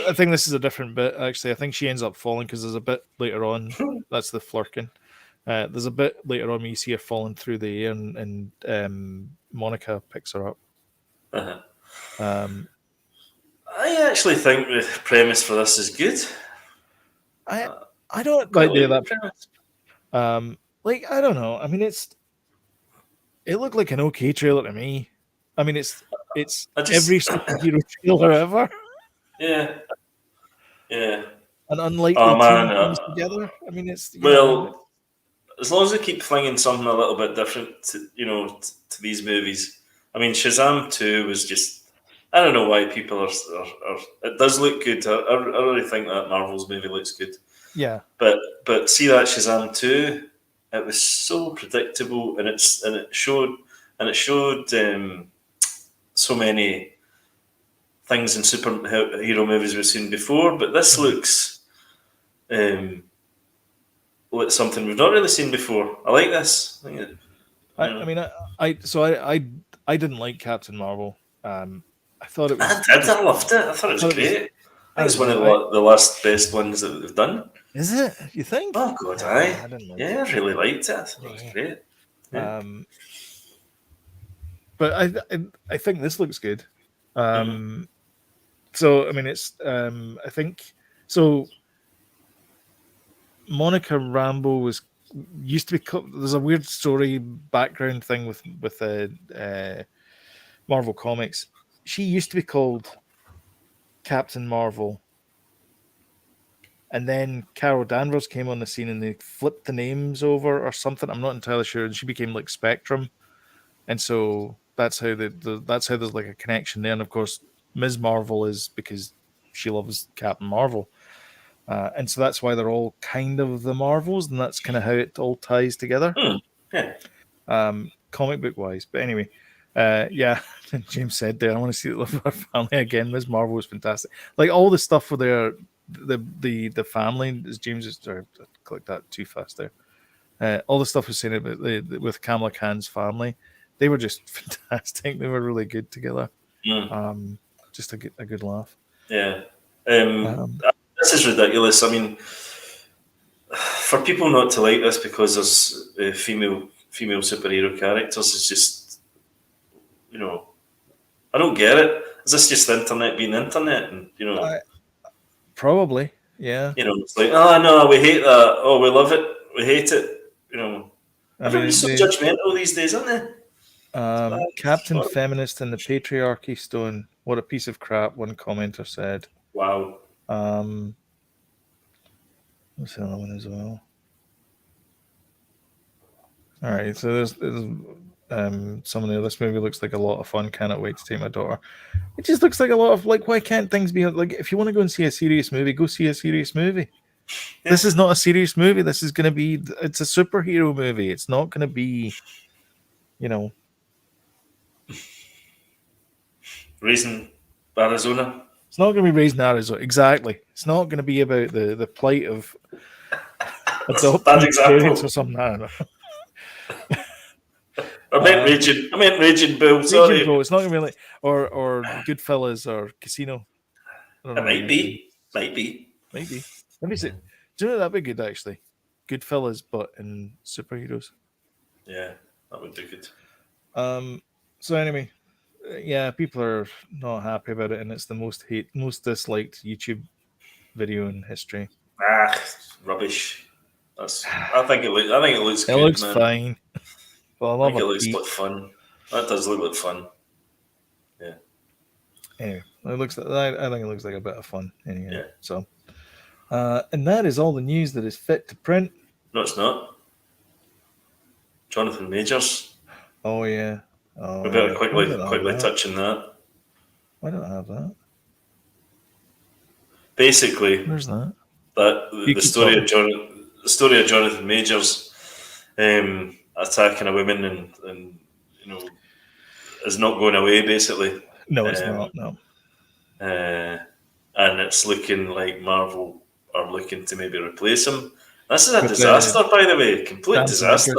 I think this is a different bit. Actually, I think she ends up falling because there's a bit later on. That's the flirking. There's a bit later on where you see her falling through the air, and Monica picks her up. I actually think the premise for this is good. I don't like that premise. I don't know. I mean, it looked like an okay trailer to me. I mean, it's every superhero trailer ever. Yeah. An unlikely team comes together. I mean, it's as long as they keep flinging something a little bit different, to these movies. I mean, Shazam 2 was just. I don't know why people are. It does look good. I really think that Marvel's movie looks good. Yeah. But see that Shazam 2, it was so predictable, and it showed so many things in superhero movies we've seen before, but this looks like something we've not really seen before. I like this. I didn't like Captain Marvel. I thought it was. I loved it. I thought it was great. I think it's one of the last best ones that they've done. Is it? You think? Oh God, I didn't like it. I really liked it. I thought it was great. Yeah. But I think this looks good. So I mean, it's I think so. Monica Rambeau used to be. There's a weird story background thing with Marvel Comics. She used to be called Captain Marvel, and then Carol Danvers came on the scene and they flipped the names over or something. I'm not entirely sure. And she became like Spectrum, and so that's how that's how there's like a connection there. And of course, Ms. Marvel is because she loves Captain Marvel. And so that's why they're all kind of the Marvels, and that's kind of how it all ties together. Comic book wise. But anyway, James said there, I want to see the love of our family again. Ms. Marvel was fantastic. Like all the stuff with the family, as James is sorry, I clicked that too fast there. All the stuff was saying about with Kamala Khan's family, they were just fantastic. They were really good together. Just a good laugh. Yeah. This is ridiculous. I mean, for people not to like this because there's female superhero characters, it's just, I don't get it. Is this just the internet being the internet? And probably, yeah. It's like, oh no, we hate that. Oh, we love it. We hate it. Everybody's so judgmental these days, aren't they? Captain Feminist and the Patriarchy Stone. What a piece of crap, one commenter said. Wow. What's the other one as well? All right, so there's Someone, this movie looks like a lot of fun. Cannot wait to take my daughter. It just looks like a lot of like. Why can't things be like? If you want to go and see a serious movie, go see a serious movie. Yeah. This is not a serious movie. This is going to be. It's a superhero movie. It's not going to be. Raising Arizona. It's not going to be raising Arizona. Exactly. It's not going to be about the plight of adopted parents or something. I don't know. I meant Raging Bull. Sorry, Raging Bull. It's not going to be like or Goodfellas or Casino. It might be. Maybe. Let me see. Do you know that'd be good actually? Goodfellas, but in superheroes. Yeah, that would be good. So anyway, yeah, people are not happy about it, and it's the most disliked YouTube video in history. Rubbish. I think it looks It good, looks man. fine. Well, I think it looks like fun. That does look like fun. Yeah. Anyway, I think it looks like a bit of fun. Anyway, yeah. So, and that is all the news that is fit to print. No, it's not. Jonathan Majors. Oh yeah. We better quickly touch on that. Why don't I have that? Basically, where's that? The story of Jonathan Majors attacking a woman and is not going away. Basically, no, it's not. No, and it's looking like Marvel are looking to maybe replace him. This is a disaster, by the way, complete disaster.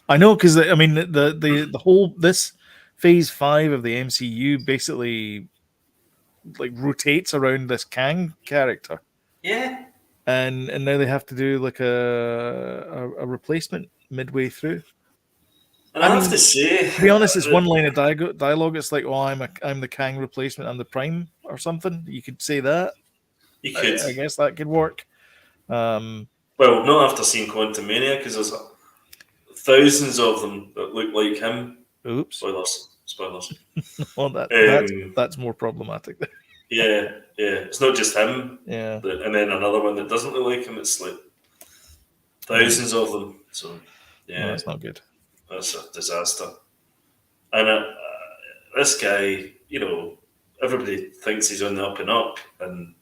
I know, because I mean the whole this phase 5 of the MCU basically like rotates around this Kang character. Yeah. And now they have to do like a replacement midway through. And I have to say, to be honest, it's one line of dialogue. It's like, "Oh, I'm the Kang replacement. I'm the Prime," or something. You could say that. You could. I guess that could work. Well, not after seeing Quantumania, because there's thousands of them that look like him. Oops. Spoilers. Well, that's more problematic. Yeah. It's not just him. Yeah. And then another one that doesn't look like him. It's like thousands of them. So, yeah. No, that's not good. That's a disaster. And this guy, everybody thinks he's on the up and up, and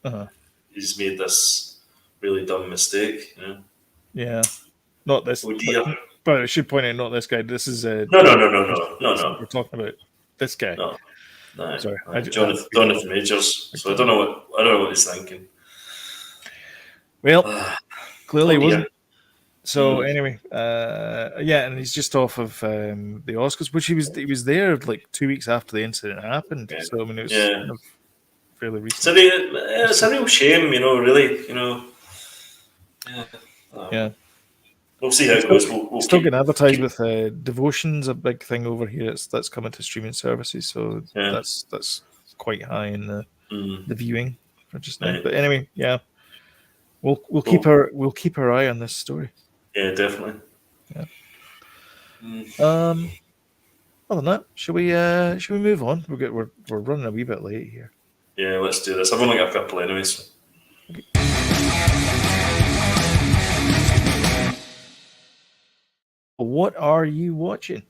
he's made this really dumb mistake. Yeah. Not this. Oh dear. But I should point out, not this guy. This is No. We're talking about this guy. No. Sorry, Jonathan Majors. So I don't know what he's thinking. Well, clearly he wasn't. So anyway, and he's just off of the Oscars, which he was there like 2 weeks after the incident happened. Yeah. So I mean, it was kind of fairly recent. It's a real shame, really. Yeah. We'll see how it goes. We'll still getting advertised with Devotion's a big thing over here. That's coming to streaming services, so that's quite high in the viewing for just now. Right. But anyway, yeah, we'll keep our eye on this story. Yeah, definitely. Yeah. Other than that, should we move on? We're running a wee bit late here. Yeah, let's do this. I've only got a couple anyways. Okay. What are you watching?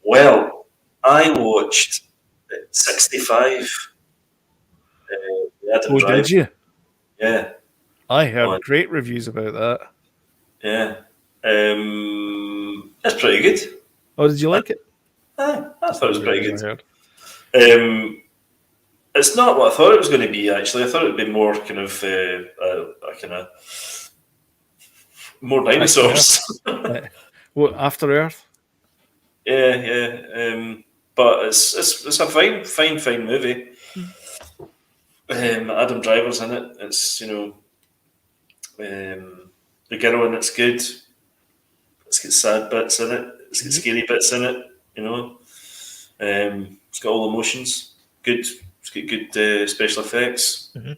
Well, I watched 65. Did you? Yeah. I heard great reviews about that. Yeah. That's pretty good. Oh, did you like it? I thought it was pretty good. It's not what I thought it was going to be, actually. I thought it would be more kind of more dinosaurs. What, After Earth? Yeah. But it's a fine movie. Adam Driver's in it. It's the girl in it's good. It's got sad bits in it. It's got scary bits in it. It's got all emotions. Good. It's got good special effects. Mm-hmm.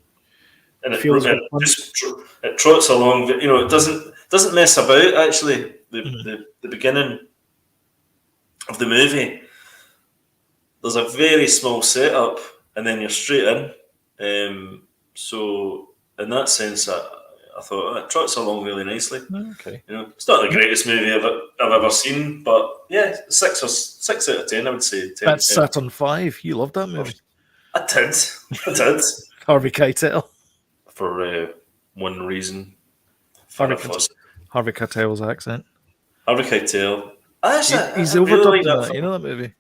And it trots along. It doesn't mess about. Actually, the beginning of the movie, there's a very small setup, and then you're straight in. So in that sense, I thought it trots along really nicely. Okay. You know, it's not the greatest movie I've ever seen, but yeah, 6 out of 10, I would say. 10, That's Saturn V. You loved that movie. I did. I did. Harvey Keitel. For one reason. Harvey Keitel's accent. Harvey Keitel. He's I really overdubbed like in that that. film. You know that movie?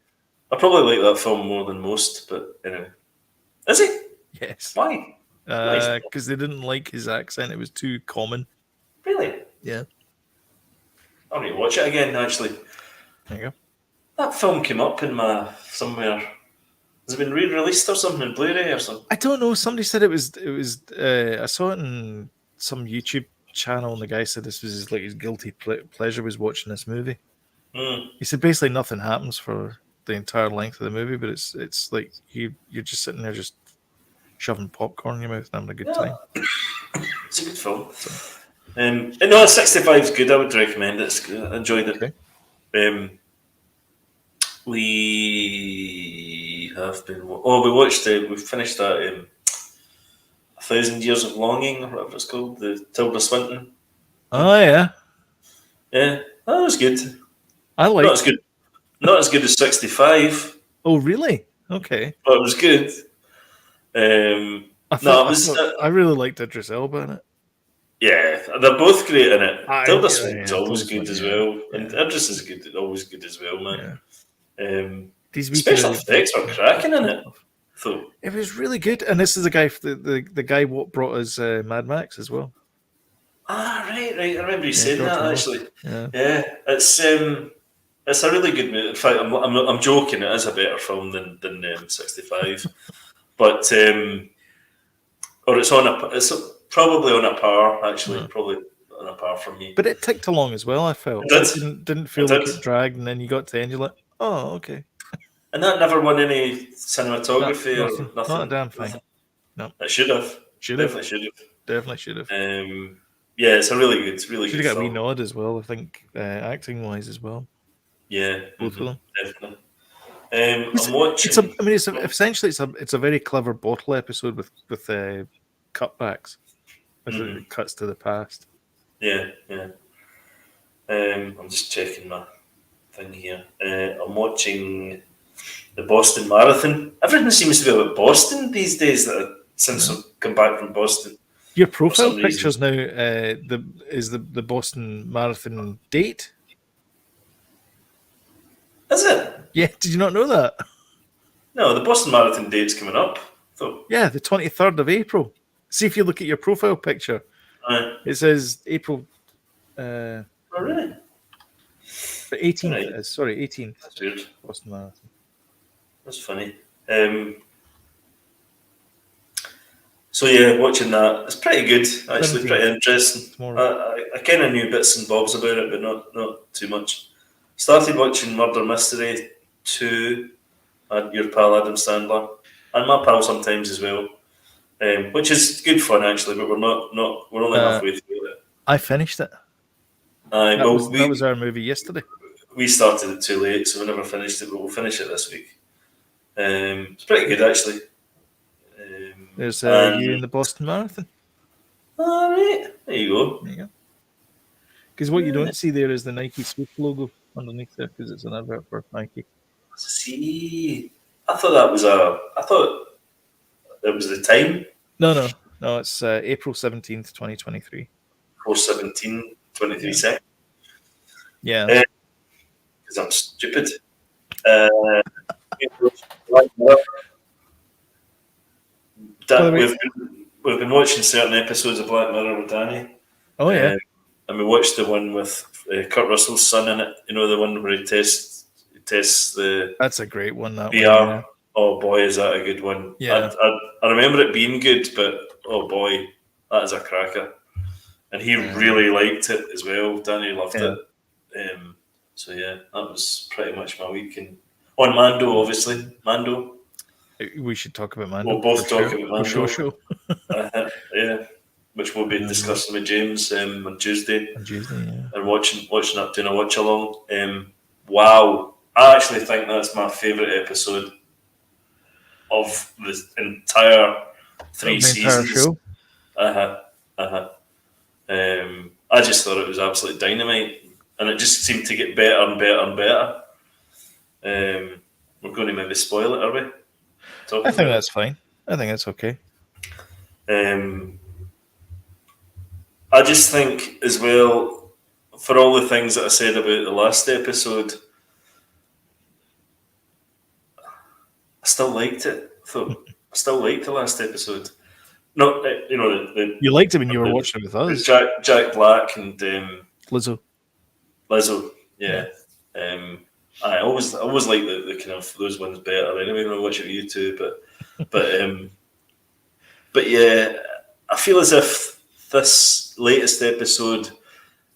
I probably like that film more than most, but anyway. Is he? Yes. Why? Because they didn't like his accent. It was too common. Really? Yeah. I'll need to watch it again, actually. There you go. That film came up in my somewhere. Has it been re-released or something in Blu-ray or something? I don't know. Somebody said it was. I saw it in some YouTube channel, and the guy said this was his guilty pleasure was watching this movie. He said basically nothing happens for the entire length of the movie, but it's like you're just sitting there just shoving popcorn in your mouth and having a good time. It's a good film. No, 65 is good. I would recommend it. I enjoyed it. Okay. We have been. We watched it. We finished that 1,000 Years of Longing, or whatever it's called. The Tilda Swinton. Oh yeah. Yeah, that was good. I like. Not as good as 65. Oh really? Okay. But it was good. I really liked Idris Elba in it. Yeah, they're both great in it. Tilda Swinton's always totally, good as well, and Idris is always good as well, man. These special effects were cracking in it. So it was really good, and this is the guy, the guy what brought us Mad Max as well. Right. I remember you saying that actually. Yeah, it's a really good movie. In fact, I'm joking. It is a better film than 65, but or it's probably on a par actually. Probably on a par for me. But it ticked along as well. I felt it didn't feel like it dragged, and then you got to the end, you're like, oh okay. And that never won any cinematography or nothing. Not a damn thing. Nothing. No, it should have. Definitely should have. Yeah, it's a really good. Should have got a wee nod as well. I think acting wise as well. Yeah, both of them definitely. I'm watching. Essentially it's a very clever bottle episode with cutbacks. It cuts to the past. Yeah. I'm just checking my thing here. I'm watching the Boston Marathon. Everything seems to be about Boston these days. Since I've come back from Boston. Your profile pictures now the Boston Marathon date. Is it? Yeah, did you not know that? No, the Boston Marathon date's coming up. Yeah, the 23rd of April. See if you look at your profile picture. It says April. Oh, really? The 18th. Right. Sorry, 18th. That's weird. Boston Marathon. That's funny. So yeah, watching that. It's pretty good, actually. 17th. Pretty interesting. I kind of knew bits and bobs about it, but not too much. Started watching Murder Mystery 2 and your pal Adam Sandler, and my pal sometimes as well, which is good fun actually. But we're only halfway through it. I finished it. That was our movie yesterday. We started it too late, so we never finished it, but we'll finish it this week. It's pretty good actually. There's you in the Boston Marathon. All right, there you go. Because what you don't see there is the Nike Swift logo underneath there, because it's an advert for Nike. See, I thought it was the time. No, it's April 17th, 2023. 4/17, 23 seconds. Yeah. Because I'm stupid. We've been watching certain episodes of Black Mirror with Danny. Oh yeah. And we watched the one with Kurt Russell's son in it. You know, the one where he tests the. That's a great one. That VR. one, yeah. Oh boy, is that a good one? Yeah. I remember it being good, but oh boy, that is a cracker. And he really liked it as well. Danny loved it. So yeah, that was pretty much my week. And on Mando, obviously, Mando. We should talk about Mando. We'll both talk about Mando. Show. Yeah, which we'll be discussing with James on Tuesday. And watching that, doing a watch along. Wow, I actually think that's my favourite episode of the entire 3 seasons. Show? I just thought it was absolute dynamite, and it just seemed to get better and better and better. We're going to maybe spoil it, are we? I think that's fine. I think that's okay. I just think as well, for all the things that I said about the last episode, I still liked it. I still liked the last episode. No, you liked it when you were watching it with us. Jack Black and Lizzo. Yeah. I always like the kind of those ones better. Anyway, when I watch it with you too, but yeah, I feel as if this latest episode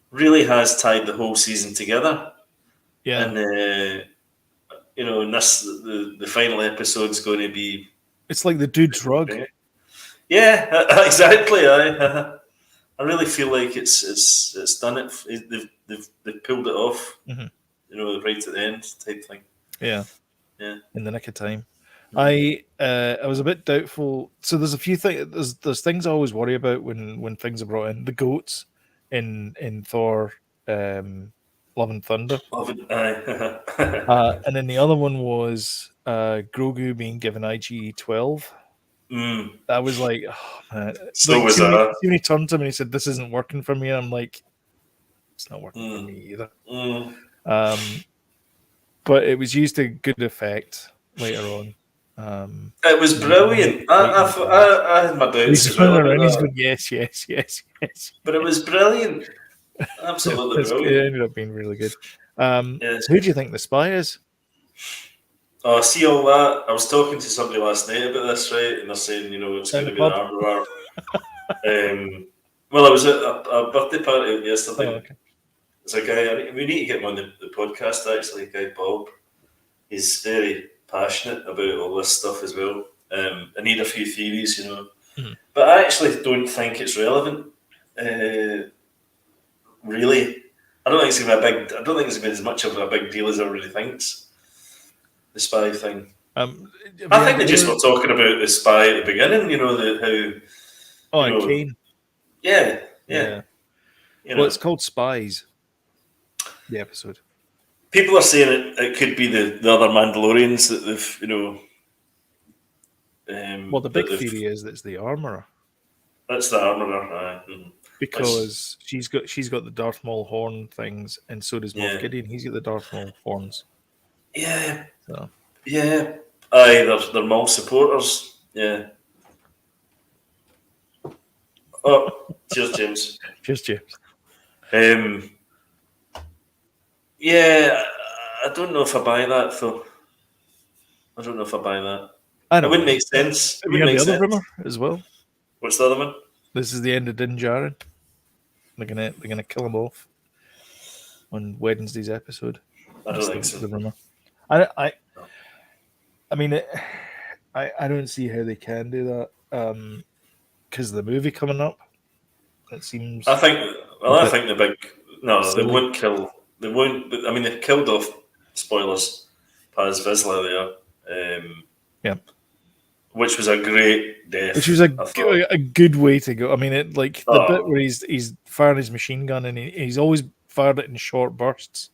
really has tied the whole season together. Yeah, and and the final episode's going to be. It's like the dude's rug. Yeah, exactly. I really feel like it's done it. They've pulled it off. Mm-hmm. Right at the end type thing. Yeah. In the nick of time. Mm-hmm. I was a bit doubtful. So there's a few things. There's things I always worry about when things are brought in. The goats in Thor, Love and Thunder. And then the other one was Grogu being given IgE 12. That was like, oh man. So was that. When he turned to him and he said, "This isn't working for me," and I'm like, it's not working for me either. But it was used to good effect later on. It was brilliant. I had my doubts as well. He's going, yes. But it was brilliant. Absolutely brilliant. It ended up being really good. So who do you think the spy is? Oh, I see all that. I was talking to somebody last night about this, right? And they're saying, it's going to be the armourer. Well, I was at a birthday party yesterday. Oh, okay. There's a guy, we need to get him on the podcast, actually, a guy, Bob. He's very passionate about all this stuff as well. I need a few theories, Mm-hmm. But I actually don't think it's relevant. Really. I don't think it's going to be as much of a big deal as everybody thinks. The spy thing. I think they just were talking about the spy at the beginning. And Kane. Yeah. Well, it's called Spies. The episode. People are saying it could be the other Mandalorians that they've. Well, the big theory is that it's the armorer. That's the armorer, because she's got the Darth Maul horn things, and so does Moff Gideon. He's got the Darth Maul horns. Yeah. So. Yeah. Aye, they're Maul supporters. Yeah. Oh, cheers, James. Cheers, James. Yeah, I don't know if I buy that though. I don't know if I buy that. It wouldn't make sense. We have the other rumor as well. What's the other one? This is the end of Din Djarin. They're gonna kill him off on Wednesday's episode. I don't think so. The rumor. I mean, I don't see how they can do that because of the movie coming up. It seems. I think the big they won't kill. They won't. I mean, they've killed off. Spoilers. Paz Vizsla there. Yeah. Which was a great death. Which was a good way to go. I mean, the bit where he's firing his machine gun and he's always fired it in short bursts,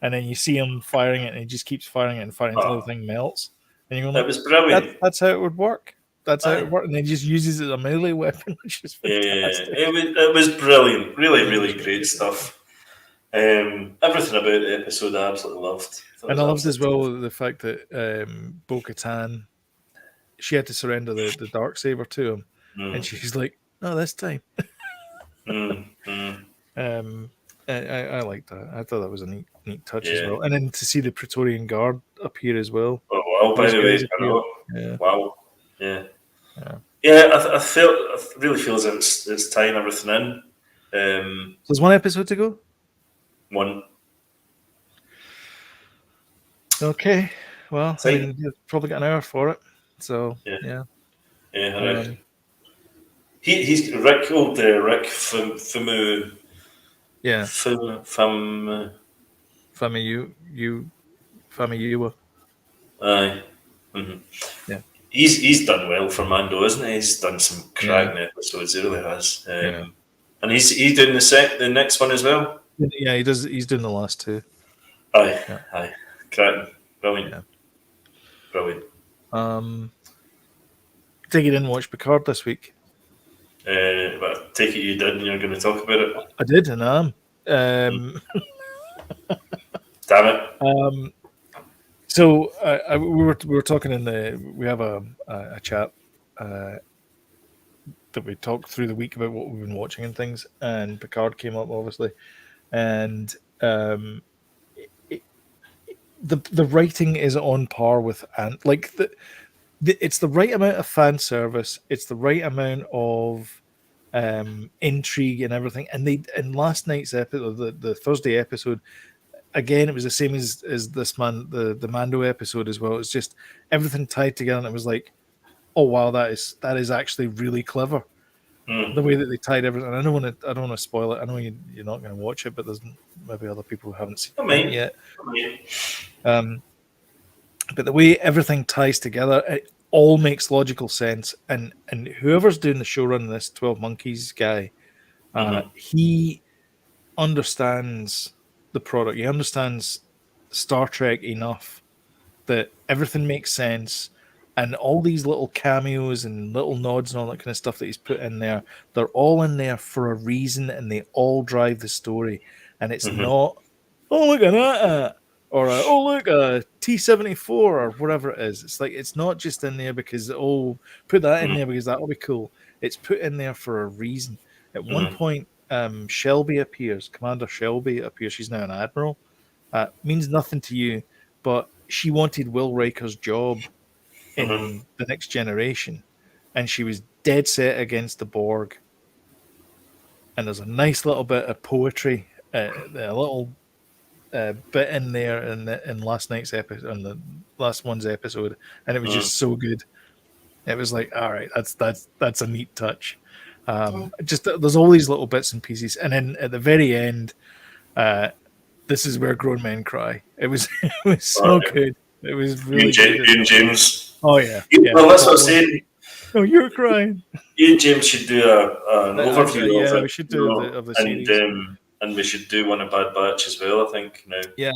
and then you see him firing it and he just keeps firing it and firing until the thing melts. And you're going, that was brilliant. That's how it would work. That's how it worked, and then he just uses it as a melee weapon, which is fantastic. Yeah, it was brilliant. Really, really great stuff. Everything about the episode I absolutely loved. And I loved as well the fact that Bo-Katan, she had to surrender the Darksaber to him, and she's like, "No, this time." I liked that. I thought that was a neat touch as well. And then to see the Praetorian Guard appear as well. Oh wow! By the way, I know. Yeah. Wow. Yeah. I really feel as if it's tying everything in. So there's one episode to go. One. Okay. Well, I mean, you've probably got an hour for it. So yeah. He's Rick, old Rick Famu. Yeah. Famuyiwa. Aye. Mm-hmm. Yeah. He's done well for Mando, isn't he? He's done some cracking episodes. He really has. And he's doing the next one as well. Yeah, he does. He's doing the last two. Aye, Yeah. aye, cracking, brilliant, Yeah. brilliant. Take you didn't watch Picard this week. But take it you did, and you're going to talk about it. I did, and I am. Damn it. So we were talking we have a chat that we talked through the week about what we've been watching and things, and Picard came up obviously, and the writing is on par with like it's the right amount of fan service, it's the right amount of intrigue and everything, and they in last night's episode, the Thursday episode. Again, it was the same as the Mando episode as well. It's just everything tied together, and it was like, oh wow, that is actually really clever. The way that they tied everything. And I don't want to spoil it. I know you're not going to watch it, but there's maybe other people who haven't seen it yet. But the way everything ties together, it all makes logical sense. And whoever's doing the show running this 12 Monkeys guy, he understands the product. He understands Star Trek enough that everything makes sense, and all these little cameos and little nods and all that kind of stuff that he's put in there, they're all in there for a reason, and they all drive the story. And it's not, oh look at that, or oh look, a T-74 or whatever it is. It's like, it's not just in there because put that in there because that'll be cool. It's put in there for a reason. At one point, Shelby appears. Commander Shelby appears. She's now an admiral. Means nothing to you, but she wanted Will Riker's job in the Next Generation, and she was dead set against the Borg. And there's a nice little bit of poetry, a little bit in there in last night's episode, on the last one's episode, and it was just so good. It was like, all right, that's a neat touch. Just there's all these little bits and pieces, and then at the very end, this is where grown men cry. It was so good. It was really good. Ian James. Oh yeah. Well, that's what I'm saying. Oh, you're crying. Ian James should do an overview of it. We should do of the series. And we should do one of Bad Batch as well, I think. Now. Yeah.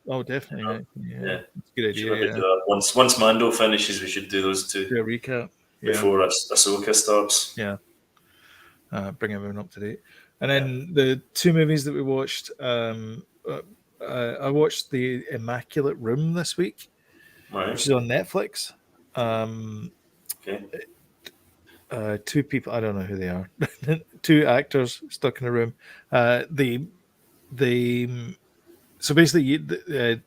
Oh, definitely. Yeah. That's a good idea. Do that. Once Mando finishes, we should do those two. Do a recap. Before Ahsoka starts. Yeah. Bring everyone up to date. And then the two movies that we watched, I watched The Immaculate Room this week, which is on Netflix. Two people, I don't know who they are. Two actors stuck in a room. So basically,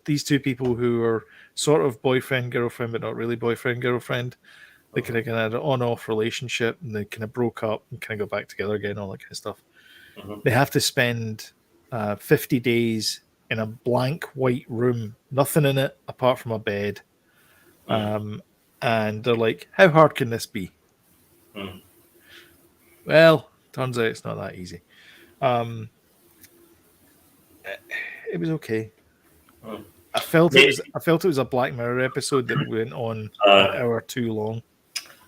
these two people who are sort of boyfriend girlfriend, but not really boyfriend girlfriend. They kind of had an on-off relationship, and they kind of broke up and kind of go back together again, all that kind of stuff. They have to spend 50 days in a blank white room, nothing in it apart from a bed. And they're like, how hard can this be? Well, turns out it's not that easy. It was okay. I felt it was a Black Mirror episode that went on an hour too long.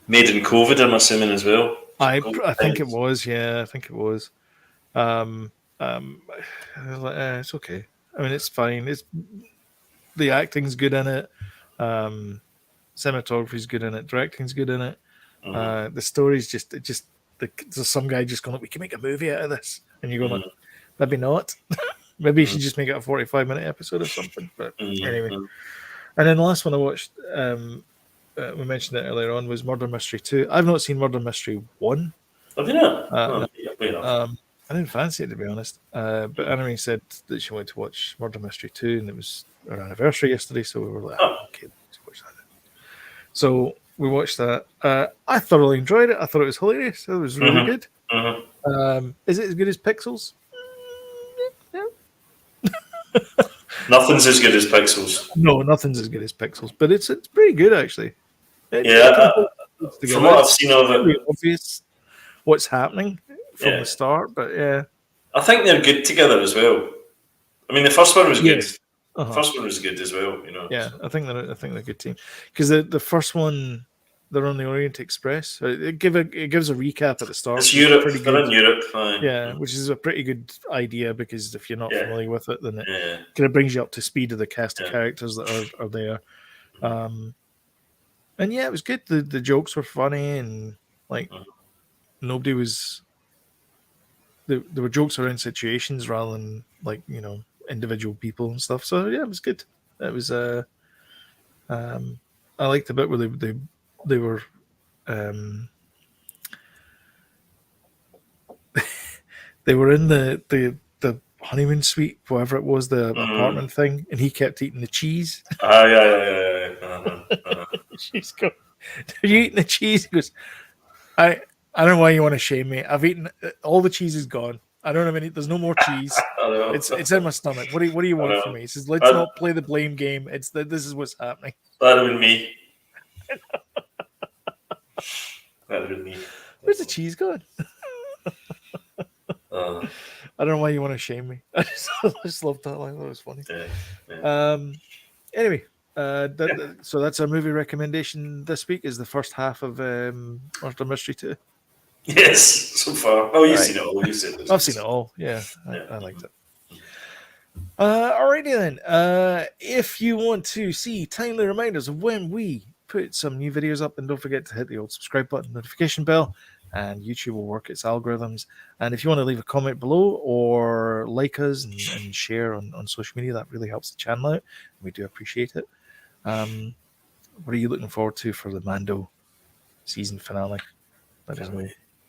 Made in COVID, I'm assuming as well. I think it was. Yeah, I think it was. I was like, it's okay. I mean, it's fine. The acting's good in it. Cinematography's good in it. Directing's good in it. The story's there's some guy just going, we can make a movie out of this, and you're going, maybe not. Maybe you should just make it a 45-minute episode or something. But anyway, and then the last one I watched, we mentioned it earlier on, was Murder Mystery 2. I've not seen Murder Mystery 1. Have you not? I didn't fancy it, to be honest. But Anna said that she wanted to watch Murder Mystery 2, and it was our anniversary yesterday, so we were like, okay, let's watch that. So we watched that. I thoroughly enjoyed it. I thought it was hilarious. It was really good. Is it as good as Pixels? No. Nothing's as good as Pixels. No, nothing's as good as Pixels, but it's pretty good, actually. From what I've seen of it, it's obvious what's happening from the start, but yeah. I think they're good together as well. I mean, the first one was good. Uh-huh. First one was good as well, Yeah, I think they're a good team, because the first one, They're on the Orient Express. It gives a recap at the start. It's which is Europe. pretty They're good. in Europe. Fine. Yeah, which is a pretty good idea because if you're not familiar with it, then it Yeah. kind of brings you up to speed of the cast of characters that are there. And yeah, it was good. The jokes were funny and like nobody was. There were jokes around situations rather than like individual people and stuff. So yeah, it was good. It was I liked the bit where they were they were in the honeymoon suite, whatever it was, the apartment thing, and he kept eating the cheese. Yeah. She's going, "Are you eating the cheese?" He goes, I don't know why you want to shame me. I've eaten all the cheese is gone. I don't have any. There's no more cheese. It's in my stomach. What do you want from me? He says, "Let's not play the blame game. This is what's happening." That'd have been me. That'd have been me. Where's the cheese gone? I don't know why you want to shame me. I just loved that line. That was funny. Yeah. Anyway, so that's our movie recommendation this week. Is the first half of Murder Mystery 2. Yes, so far. Oh, you've seen it all. You've seen it. I've seen it all. Yeah, I liked it. Alrighty then. If you want to see timely reminders of when we put some new videos up, then don't forget to hit the old subscribe button, notification bell, and YouTube will work its algorithms. And if you want to leave a comment below or like us and share on social media, that really helps the channel out. We do appreciate it. What are you looking forward to for the Mando season finale? Let us know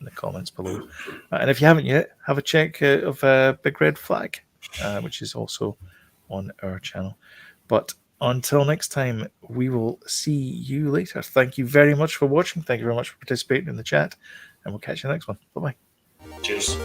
in the comments below. And if you haven't yet, have a check of Big Red Flag, which is also on our channel. But until next time, we will see you later. Thank you very much for watching. Thank you very much for participating in the chat. And we'll catch you next one. Bye-bye. Cheers.